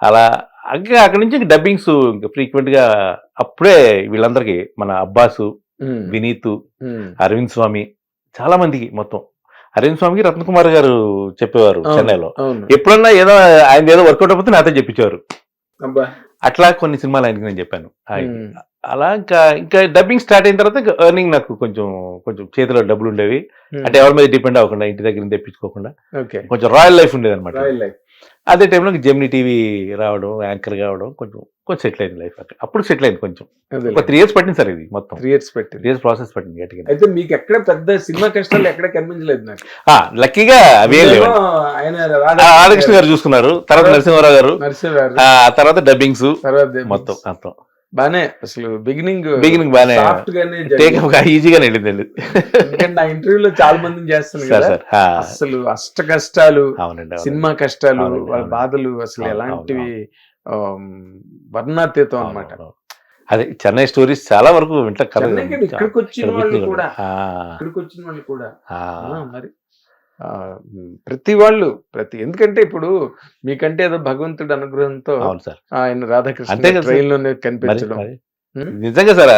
అలా ఇంకా అక్కడి నుంచి డబ్బింగ్స్ ఇంకా ఫ్రీక్వెంట్ గా అప్పుడే వీళ్ళందరికీ మన అబ్బాసు, వినీత్, అరవింద్ స్వామి, చాలా మందికి మొత్తం అరవింద్ స్వామికి రత్నకుమార్ గారు చెప్పేవారు చెన్నైలో. ఎప్పుడన్నా ఏదో ఆయన ఏదో వర్కౌట్ అయిపోతే నాతో చెప్పించేవారు. అట్లా కొన్ని సినిమాలు ఆయనకి నేను చెప్పాను. అలా ఇంకా డబ్బింగ్ స్టార్ట్ అయిన తర్వాత ఎర్నింగ్ నాకు కొంచెం చేతిలో డబ్బులు ఉండేవి. అంటే ఎవరి మీద డిపెండ్ అవ్వకుండా, ఇంటి దగ్గర తెప్పించుకోకుండా కొంచెం రాయల్ లైఫ్ ఉండేది అనమాట. అదే టైంలో జెమినీ టీవీ రావడం, యాంకర్ కావడం, కొంచెం సెటిల్ అయింది లైఫ్. అప్పుడు సెటిల్ అయింది. కొంచెం ఒక 3 years పట్టింది సార్. ఇది మొత్తం 3 years ప్రాసెస్ పట్టింది గట్టిగా. అయితే మీకు ఎక్కడ పెద్ద సినిమా కష్టాలు ఎక్కడ కనిపించలేదు నాకు. లక్కీగా అవే లేవు. రాధాకృష్ణ గారు చూసుకున్నారు, తర్వాత నరసింహారావు గారు, తర్వాత డబ్బింగ్స్ మొత్తం మొత్తం బానే. అసలు బిగినింగ్ బానే ఈజీగానే వెళ్ళిందండి. ఎందుకంటే ఆ ఇంటర్వ్యూలో చాలా మందిని చేస్తున్నాను కదా, అసలు అష్ట కష్టాలు, సినిమా కష్టాలు, వాళ్ళ బాధలు అసలు ఎలాంటివి వర్ణాతీతం అన్నమాట. అదే చెన్నై స్టోరీస్ చాలా వరకు వింటా కదా. ఇక్కడికి వచ్చిన వాళ్ళు కూడా మరి ప్రతి వాళ్ళు ఎందుకంటే ఇప్పుడు మీకంటే ఏదో భగవంతుడి అనుగ్రహంతో ఆయన రాధాకృష్ణ ట్రైన్ లోనే కనిపించడం నిజంగా సార్.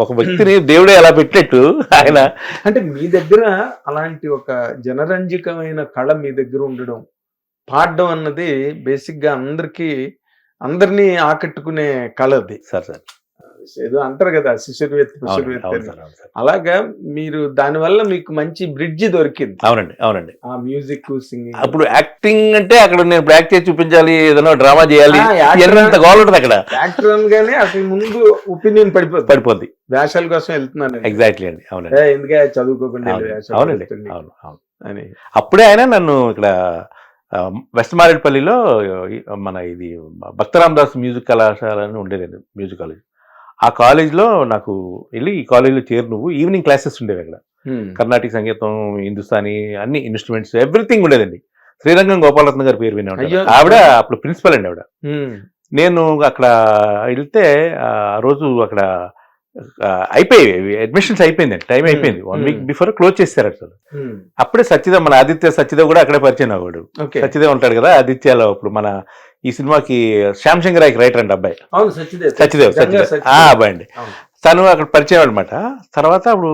ఒక వ్యక్తిని దేవుడే అలా పెట్టినట్టు ఆయన. అంటే మీ దగ్గర అలాంటి ఒక జనరంజకమైన కళ మీ దగ్గర ఉండడం, పాడడం అన్నది బేసిక్ గా అందరినీ ఆకట్టుకునే కళ అది. సార్ ఏదో అంటారు కదా శిశుర్వేత్త. అలాగా మీరు దానివల్ల మీకు మంచి బ్రిడ్జి దొరికింది. అవునండి. ఆ మ్యూజిక్, సింగింగ్. అప్పుడు యాక్టింగ్ అంటే అక్కడ నేను యాక్ట్ చేసి చూపించాలి, ఏదైనా డ్రామా చేయాలి, ఎంత గోల్ ఉంటుంది అక్కడ. యాక్టర్ అనగానే అసలు ముందు ఒపీనియన్ పడిపోద్ది. వేషాల కోసం వెళ్తున్నాను. ఎగ్జాక్ట్లీ అండి. అవునండి. ఎందుకే చదువుకోకుండా. అవునండి. అని అప్పుడే ఆయన నన్ను ఇక్కడ వెస్ట్ మారేడుపల్లిలో మన ఇది భక్తరామదాస్ మ్యూజిక్ కళాశాల అని ఉండేదండి, మ్యూజిక్ కాలేజ్. ఆ కాలేజ్లో నాకు వెళ్ళి ఈ కాలేజ్లో చేరు నువ్వు, ఈవినింగ్ క్లాసెస్ ఉండేవి అక్కడ. కర్ణాటక సంగీతం, హిందుస్థానీ, అన్ని ఇన్స్ట్రుమెంట్స్, ఎవ్రీథింగ్ ఉండేదండి. శ్రీరంగం గోపాలరత్న గారి పేరు వినే ఉంటారు. ఆవిడ అప్పుడు ప్రిన్సిపల్ అండి ఆవిడ. నేను అక్కడ వెళ్తే ఆ రోజు అక్కడ అయిపోయాయి అడ్మిషన్స్, అయిపోయిందండి, టైం అయిపోయింది. 1 week బిఫోర్ క్లోజ్ చేశారు అసలు. అప్పుడే సత్యదేవ్, మన సత్యదేవ్ కూడా అక్కడే పరిచయం అవ్వడు. సత్యదేవ్ ఉంటాడు కదా ఆదిత్యలో. అప్పుడు మన ఈ సినిమాకి శ్యామ్ శంకర్ రాయ్కి రైటర్ అండి అబ్బాయి, సత్యదేవ్ అబ్బాయి అండి. తను అక్కడ పరిచయం అనమాట. తర్వాత అప్పుడు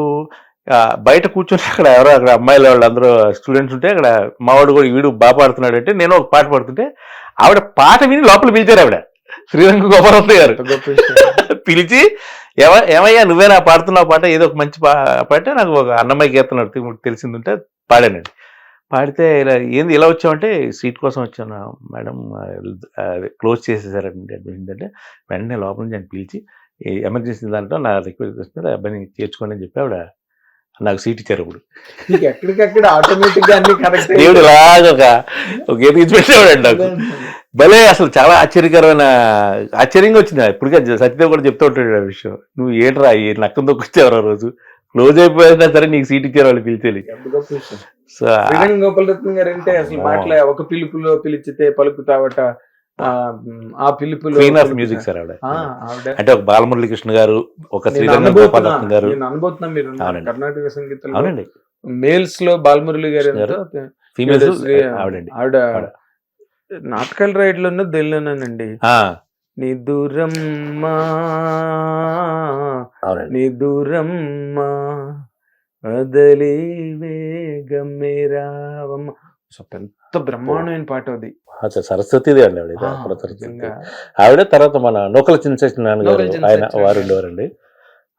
బయట కూర్చొని అక్కడ అమ్మాయిలు వాళ్ళందరూ స్టూడెంట్స్ ఉంటే అక్కడ మావాడు కూడా వీడు బాగా పాడుతున్నాడు అంటే నేను ఒక పాట పాడుతుంటే ఆవిడ పాట విని లోపల పిలిచారు ఆవిడ, శ్రీరంగ గోపాలరత్న గారు. పిలిచి ఏమయ్యా నువ్వేనా పాడుతున్నావు పాట, ఏదో ఒక మంచి పాట, నాకు ఒక అన్నమయ్య కీర్తన తెలిసిందంటే పాడానండి. పాడితే ఇలా ఏంది ఇలా వచ్చామంటే సీట్ కోసం వచ్చాను మేడం, క్లోజ్ చేసేసారండి అడ్మిషన్ అంటే. వెంటనే లోపల నుంచి ఆయన పిలిచి ఎమర్జెన్సీ దాంట్లో నా రిక్వెస్ట్ వస్తే అబ్బాయిని చేర్చుకోండి అని చెప్పి ఆవిడ నాకు సీట్ ఇచ్చారు. అప్పుడు ఎక్కడికక్కడ ఆటోమేటిక్ గా దేవుడు ఇలాగ ఒక ఎదిగి పెట్టేవాడు నాకు. భలే అసలు చాలా ఆశ్చర్యంగా వచ్చింది. ఇప్పటికే సత్యదేవ్ కూడా చెప్తూ ఉంటాడు ఆ విషయం. నువ్వు ఏంట్రా ఈ నక్కం దొక్కొచ్చావు ఆ రోజు, క్లోజ్ అయిపోయినా సరే నీకు సీట్ ఇచ్చారు వాళ్ళు పిలిచేది. సో గోపాలరత్న గారు అంటే అసలు మాటలే ఒక పిలుపులో పిలిచితే పలుకుతావట, ఆ పిలుపులో క్వీన్ ఆఫ్ మ్యూజిక్ సార్ ఆవిడ. అంటే ఒక బాలమురళీకృష్ణ గారు, ఒక శ్రీరంగ గోపాలరత్న గారు. అనుభూతున్నా మీరు కర్ణాటక సంగీతం. అవునండి. మేల్స్ లో బాలమురళి గారు, ఫీమేల్స్ ఆవిడండి. ఆవిడ నాటకాల రైడ్ లోనే తెలియనండి. నీ దూరమ్మా నీ దూరమ్మా అదలి వేగమేరావమ్మ. ఎంత బ్రహ్మాండమైన పాట అది. సరస్వతిదే అండి ఆవిడ. తర్వాత మన నోకల చిన్నసత్యనారాయణ గారు, ఆయన వారు ఉండేవారండి.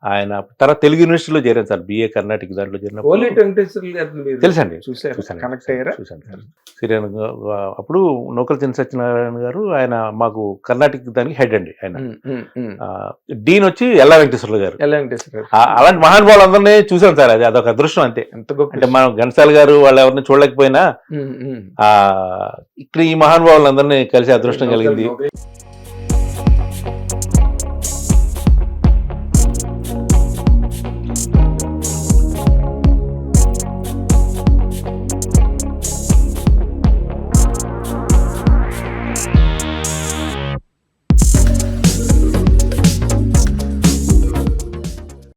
ఆయన తర్వాత తెలుగు యూనివర్సిటీలో చేరాను సార్, బిఏ కర్ణాటక దాంట్లో చేరిన. తెలుసండి, చూసాను. అప్పుడు నోకల చిన్న సత్యనారాయణ గారు ఆయన మాకు కర్ణాటక దానికి హెడ్ అండి. ఆయన డీన్ వచ్చి ఎల్లా వెంకటేశ్వర్లు గారు. అలాంటి మహానుభావులు అందరినీ చూసాను సార్. అదొక అదృష్టం అంతే. అంటే మనం ఘంటసాల గారు వాళ్ళు ఎవరిని చూడలేకపోయినా ఇక్కడ ఈ మహానుభావులందరినీ కలిసి అదృష్టం కలిగింది.